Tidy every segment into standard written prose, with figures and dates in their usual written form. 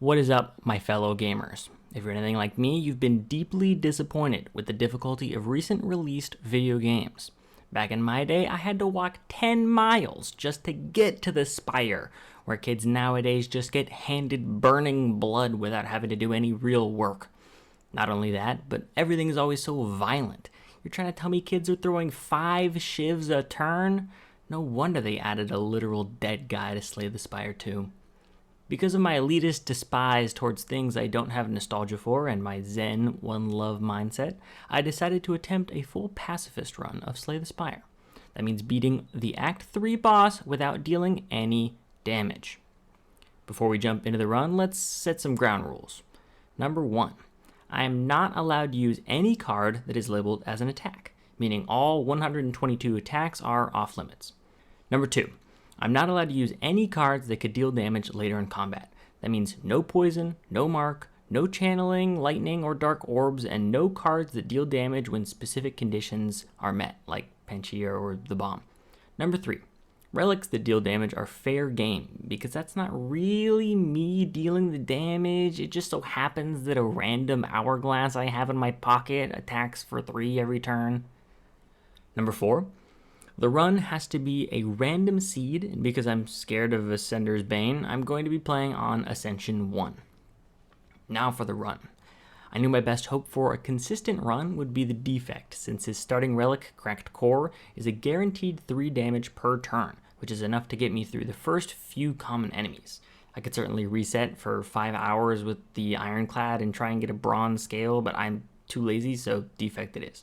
What is up, my fellow gamers? If you're anything like me, you've been deeply disappointed with the difficulty of recent released video games. Back in my day, I had to walk 10 miles just to get to the Spire, where kids nowadays just get handed burning blood without having to do any real work. Not only that, but everything is always so violent. You're trying to tell me kids are throwing 5 shivs a turn? No wonder they added a literal dead guy to Slay the Spire 2. Because of my elitist despise towards things I don't have nostalgia for and my zen, one love mindset, I decided to attempt a full pacifist run of Slay the Spire. That means beating the Act 3 boss without dealing any damage. Before we jump into the run, let's set some ground rules. Number 1, I am not allowed to use any card that is labeled as an attack, meaning all 122 attacks are off limits. Number 2, I'm not allowed to use any cards that could deal damage later in combat. That means no poison, no mark, no channeling, lightning, or dark orbs, and no cards that deal damage when specific conditions are met, like Panchea or the bomb. Number 3, relics that deal damage are fair game, because that's not really me dealing the damage. It just so happens that a random hourglass I have in my pocket attacks for 3 every turn. Number 4, the run has to be a random seed, and because I'm scared of Ascender's Bane, I'm going to be playing on Ascension 1. Now for the run. I knew my best hope for a consistent run would be the Defect, since his starting relic, Cracked Core, is a guaranteed 3 damage per turn, which is enough to get me through the first few common enemies. I could certainly reset for 5 hours with the Ironclad and try and get a bronze scale, but I'm too lazy, so Defect it is.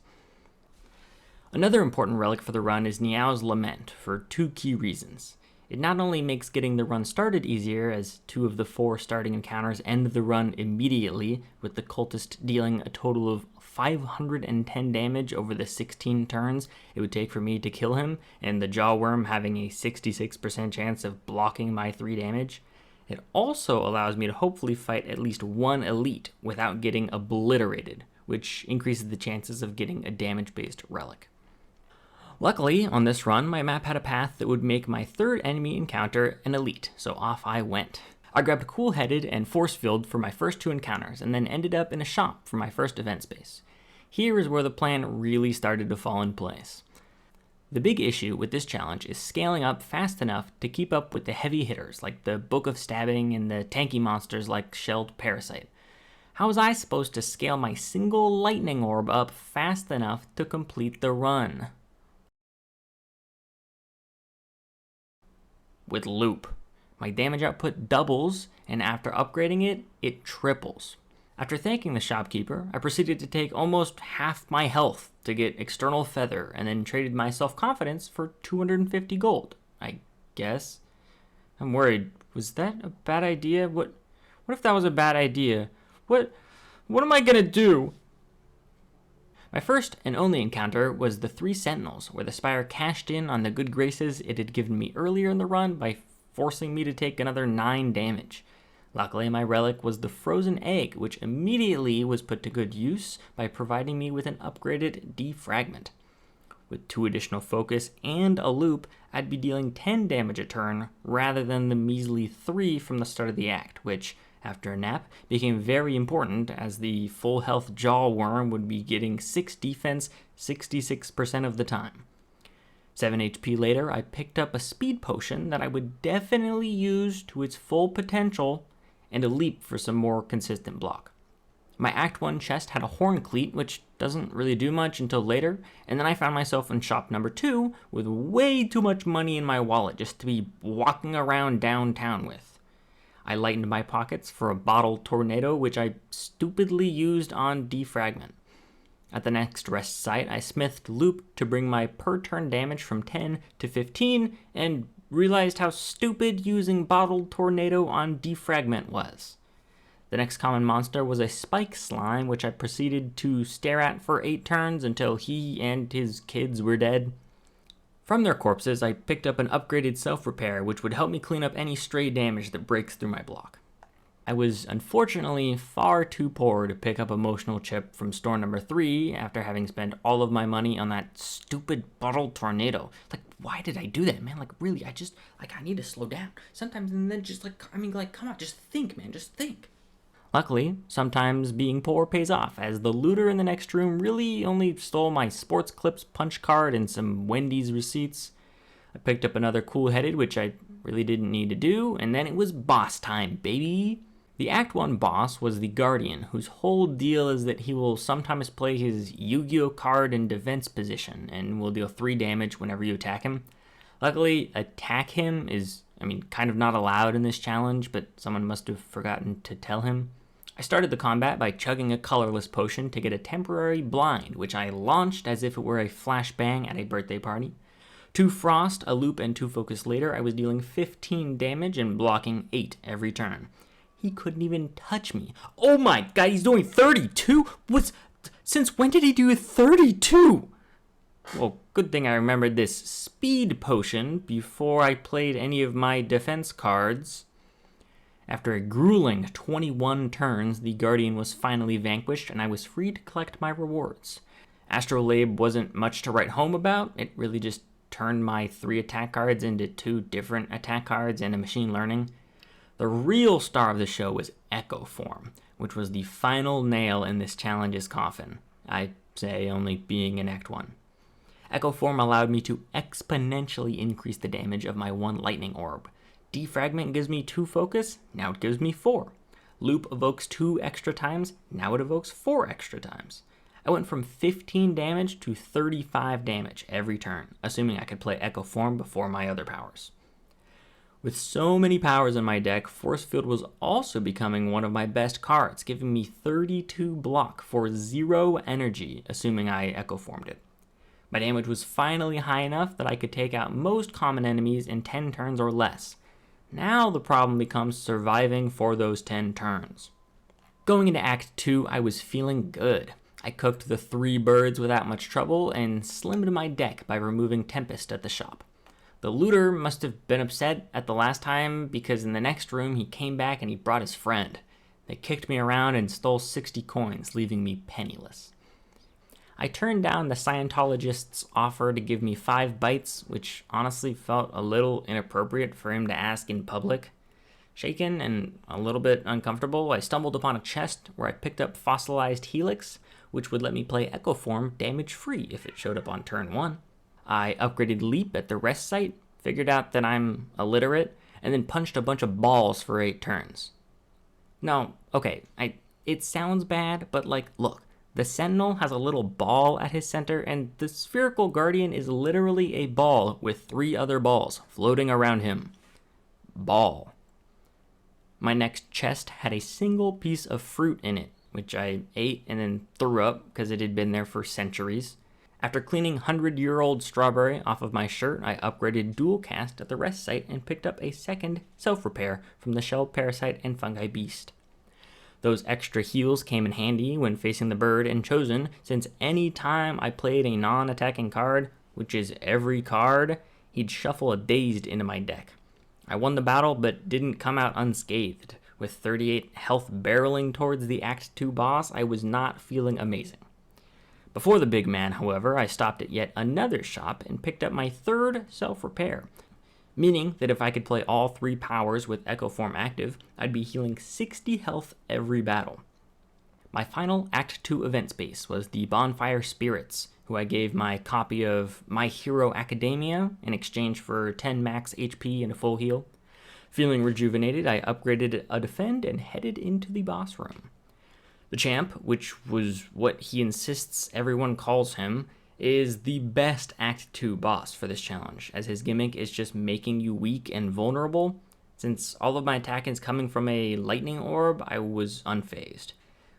Another important relic for the run is Niao's Lament, for 2 key reasons. It not only makes getting the run started easier, as 2 of the 4 starting encounters end the run immediately, with the cultist dealing a total of 510 damage over the 16 turns it would take for me to kill him, and the Jawworm having a 66% chance of blocking my 3 damage. It also allows me to hopefully fight at least 1 elite without getting obliterated, which increases the chances of getting a damage-based relic. Luckily, on this run, my map had a path that would make my 3rd enemy encounter an elite, so off I went. I grabbed Cool-Headed and Force Field for my first 2 encounters, and then ended up in a shop for my first event space. Here is where the plan really started to fall in place. The big issue with this challenge is scaling up fast enough to keep up with the heavy hitters, like the Book of Stabbing and the tanky monsters like Shelled Parasite. How was I supposed to scale my single lightning orb up fast enough to complete the run? With Loop. My damage output doubles, and after upgrading it, it triples. After thanking the shopkeeper, I proceeded to take almost half my health to get External Feather, and then traded my self-confidence for 250 gold, I guess. I'm worried. Was that a bad idea? What if that was a bad idea? What am I gonna do? My first and only encounter was the 3 Sentinels, where the Spire cashed in on the good graces it had given me earlier in the run by forcing me to take another 9 damage. Luckily, my relic was the Frozen Egg, which immediately was put to good use by providing me with an upgraded Defragment. With 2 additional focus and a loop, I'd be dealing 10 damage a turn rather than the measly 3 from the start of the act, which, after a nap, became very important as the full health Jawworm would be getting 6 defense 66% of the time. 7 HP later, I picked up a speed potion that I would definitely use to its full potential, and a leap for some more consistent block. My Act 1 chest had a horn cleat, which doesn't really do much until later, and then I found myself in shop number 2 with way too much money in my wallet just to be walking around downtown with. I lightened my pockets for a bottle tornado, which I stupidly used on Defragment. At the next rest site, I smithed Loop to bring my per turn damage from 10 to 15, and realized how stupid using Bottled Tornado on Defragment was. The next common monster was a Spike Slime, which I proceeded to stare at for 8 turns until he and his kids were dead. From their corpses, I picked up an upgraded self-repair, which would help me clean up any stray damage that breaks through my block. I was unfortunately far too poor to pick up emotional chip from store number 3 after having spent all of my money on that stupid bottled tornado. Like, why did I do that, man? Like, really, I need to slow down sometimes, and then just come on, just think, man, just think. Luckily, sometimes being poor pays off, as the looter in the next room really only stole my Sports Clips punch card and some Wendy's receipts. I picked up another cool-headed, which I really didn't need to do, and then it was boss time, baby! The Act 1 boss was the Guardian, whose whole deal is that he will sometimes play his Yu-Gi-Oh card in defense position, and will deal 3 damage whenever you attack him. Luckily, attack him is, kind of not allowed in this challenge, but someone must have forgotten to tell him. I started the combat by chugging a colorless potion to get a temporary blind, which I launched as if it were a flashbang at a birthday party. 2 frost, a loop, and 2 focus later, I was dealing 15 damage and blocking 8 every turn. He couldn't even touch me. Oh my god, he's doing 32? Since when did he do 32? Well, good thing I remembered this speed potion before I played any of my defense cards. After a grueling 21 turns, the Guardian was finally vanquished, and I was free to collect my rewards. Astrolabe wasn't much to write home about. It really just turned my 3 attack cards into 2 different attack cards and a machine learning. The real star of the show was Echo Form, which was the final nail in this challenge's coffin. I say only being in Act 1. Echo Form allowed me to exponentially increase the damage of my 1 lightning orb. Defragment gives me 2 focus, now it gives me 4. Loop evokes 2 extra times, now it evokes 4 extra times. I went from 15 damage to 35 damage every turn, assuming I could play Echo Form before my other powers. With so many powers in my deck, Force Field was also becoming one of my best cards, giving me 32 block for 0 energy, assuming I Echo Formed it. My damage was finally high enough that I could take out most common enemies in 10 turns or less. Now the problem becomes surviving for those 10 turns. Going into Act 2, I was feeling good. I cooked the 3 birds without much trouble and slimmed my deck by removing Tempest at the shop. The looter must have been upset at the last time because in the next room he came back and he brought his friend. They kicked me around and stole 60 coins, leaving me penniless. I turned down the Scientologist's offer to give me 5 bites, which honestly felt a little inappropriate for him to ask in public. Shaken and a little bit uncomfortable, I stumbled upon a chest where I picked up Fossilized Helix, which would let me play Echo Form damage-free if it showed up on turn 1. I upgraded Leap at the rest site, figured out that I'm illiterate, and then punched a bunch of balls for 8 turns. No, okay, it sounds bad, but look, the Sentinel has a little ball at his center, and the Spherical Guardian is literally a ball with 3 other balls floating around him. Ball. My next chest had a single piece of fruit in it, which I ate and then threw up because it had been there for centuries. After cleaning 100-year-old strawberry off of my shirt, I upgraded Dual Cast at the rest site and picked up a second self-repair from the Shell Parasite and Fungi Beast. Those extra heals came in handy when facing the bird and Chosen, since any time I played a non-attacking card, which is every card, he'd shuffle a Dazed into my deck. I won the battle but didn't come out unscathed. With 38 health barreling towards the Act 2 boss, I was not feeling amazing. Before the big man, however, I stopped at yet another shop and picked up my 3rd self-repair, meaning that if I could play all 3 powers with Echo Form active, I'd be healing 60 health every battle. My final Act 2 event space was the Bonfire Spirits, who I gave my copy of My Hero Academia in exchange for 10 max HP and a full heal. Feeling rejuvenated, I upgraded a defend and headed into the boss room. The champ, which was what he insists everyone calls him, is the best Act 2 boss for this challenge, as his gimmick is just making you weak and vulnerable. Since all of my attack is coming from a lightning orb, I was unfazed.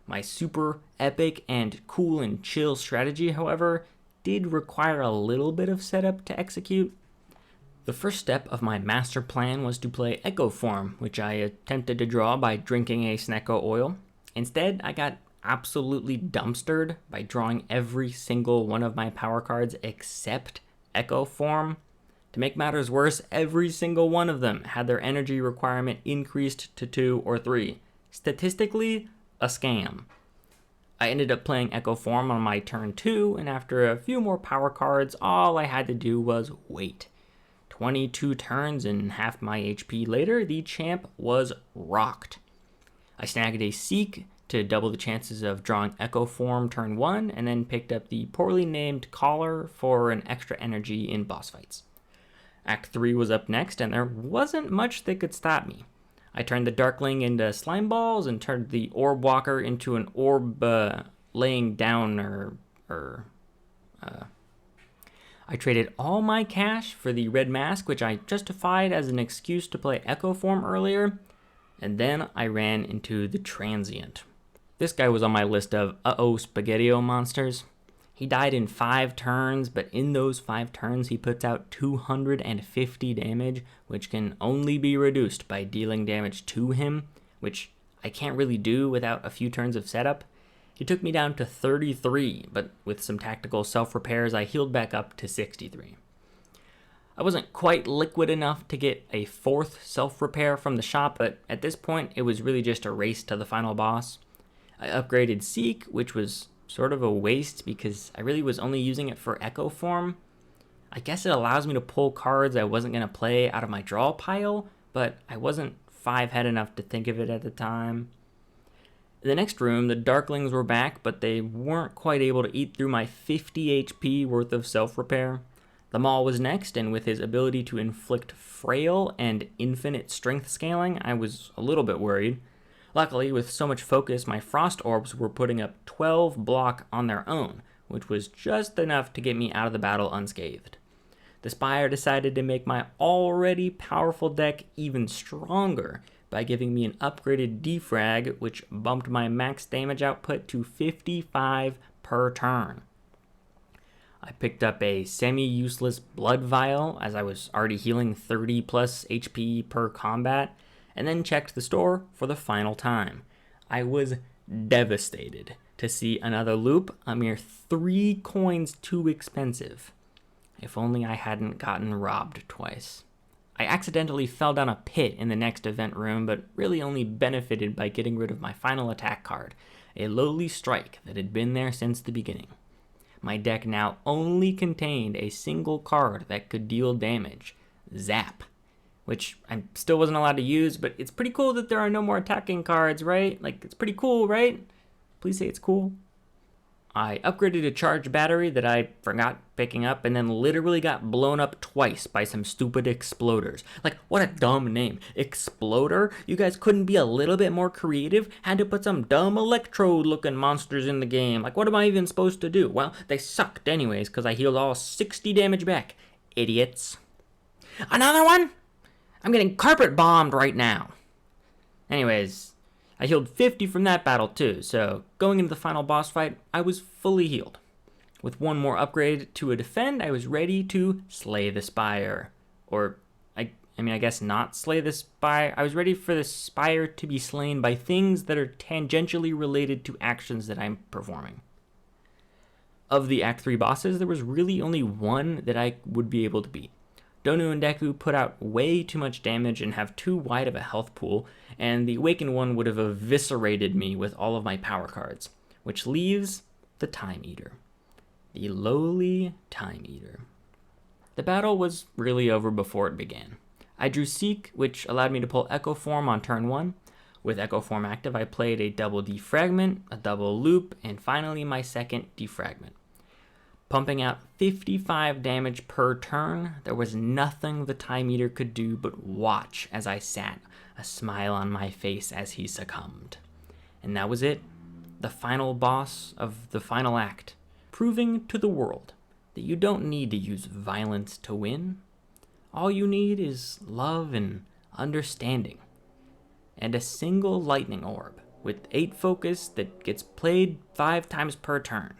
My super epic and cool and chill strategy, however, did require a little bit of setup to execute. The first step of my master plan was to play Echo Form, which I attempted to draw by drinking a Snecko oil. Instead, I got absolutely dumpstered by drawing every single one of my power cards except Echo Form. To make matters worse, every single one of them had their energy requirement increased to 2 or 3. statistically a scam. I ended up playing Echo Form on my turn 2, and after a few more power cards, all I had to do was wait. 22 turns and half my HP later, the champ was rocked. I snagged a Seek to double the chances of drawing Echo Form turn 1, and then picked up the poorly named Collar for an extra energy in boss fights. Act 3 was up next, and there wasn't much that could stop me. I turned the Darkling into slime balls and turned the Orb Walker into an orb laying down I traded all my cash for the red mask, which I justified as an excuse to play Echo Form earlier, and then I ran into the Transient. This guy was on my list of spaghetti-o monsters. He died in 5 turns, but in those 5 turns he puts out 250 damage, which can only be reduced by dealing damage to him, which I can't really do without a few turns of setup. He took me down to 33, but with some tactical self-repairs I healed back up to 63. I wasn't quite liquid enough to get a 4th self-repair from the shop, but at this point it was really just a race to the final boss. I upgraded Seek, which was sort of a waste because I really was only using it for Echo Form. I guess it allows me to pull cards I wasn't going to play out of my draw pile, but I wasn't 5-head enough to think of it at the time. In the next room, the Darklings were back, but they weren't quite able to eat through my 50 HP worth of self-repair. The Maul was next, and with his ability to inflict frail and infinite strength scaling, I was a little bit worried. Luckily, with so much focus, my Frost Orbs were putting up 12 block on their own, which was just enough to get me out of the battle unscathed. The Spire decided to make my already powerful deck even stronger by giving me an upgraded defrag, which bumped my max damage output to 55 per turn. I picked up a semi-useless Blood Vial, as I was already healing 30 plus HP per combat, and then checked the store for the final time. I was devastated to see another loop, a mere 3 coins too expensive. If only I hadn't gotten robbed twice. I accidentally fell down a pit in the next event room, but really only benefited by getting rid of my final attack card, a lowly strike that had been there since the beginning. My deck now only contained a single card that could deal damage, Zap, which I still wasn't allowed to use, but it's pretty cool that there are no more attacking cards, right? Like, it's pretty cool, right? Please say it's cool. I upgraded a charged battery that I forgot picking up and then literally got blown up twice by some stupid exploders. Like, what a dumb name. Exploder? You guys couldn't be a little bit more creative? Had to put some dumb electrode-looking monsters in the game. Like, what am I even supposed to do? Well, they sucked anyways because I healed all 60 damage back. Idiots. Another one? I'm getting carpet bombed right now. Anyways, I healed 50 from that battle too, so going into the final boss fight, I was fully healed. With one more upgrade to a defend, I was ready to slay the Spire. Or, I guess not slay the Spire. I was ready for the Spire to be slain by things that are tangentially related to actions that I'm performing. Of the Act 3 bosses, there was really only one that I would be able to beat. Donu and Deku put out way too much damage and have too wide of a health pool, and the Awakened one would have eviscerated me with all of my power cards, which leaves the Time Eater. The lowly Time Eater. The battle was really over before it began. I drew Seek, which allowed me to pull Echo Form on turn 1. With Echo Form active, I played a double defragment, a double loop, and finally my second defragment. Pumping out 55 damage per turn, there was nothing the Time Eater could do but watch as I sat, a smile on my face as he succumbed. And that was it, the final boss of the final act, proving to the world that you don't need to use violence to win. All you need is love and understanding, and a single lightning orb with 8 focus that gets played 5 times per turn.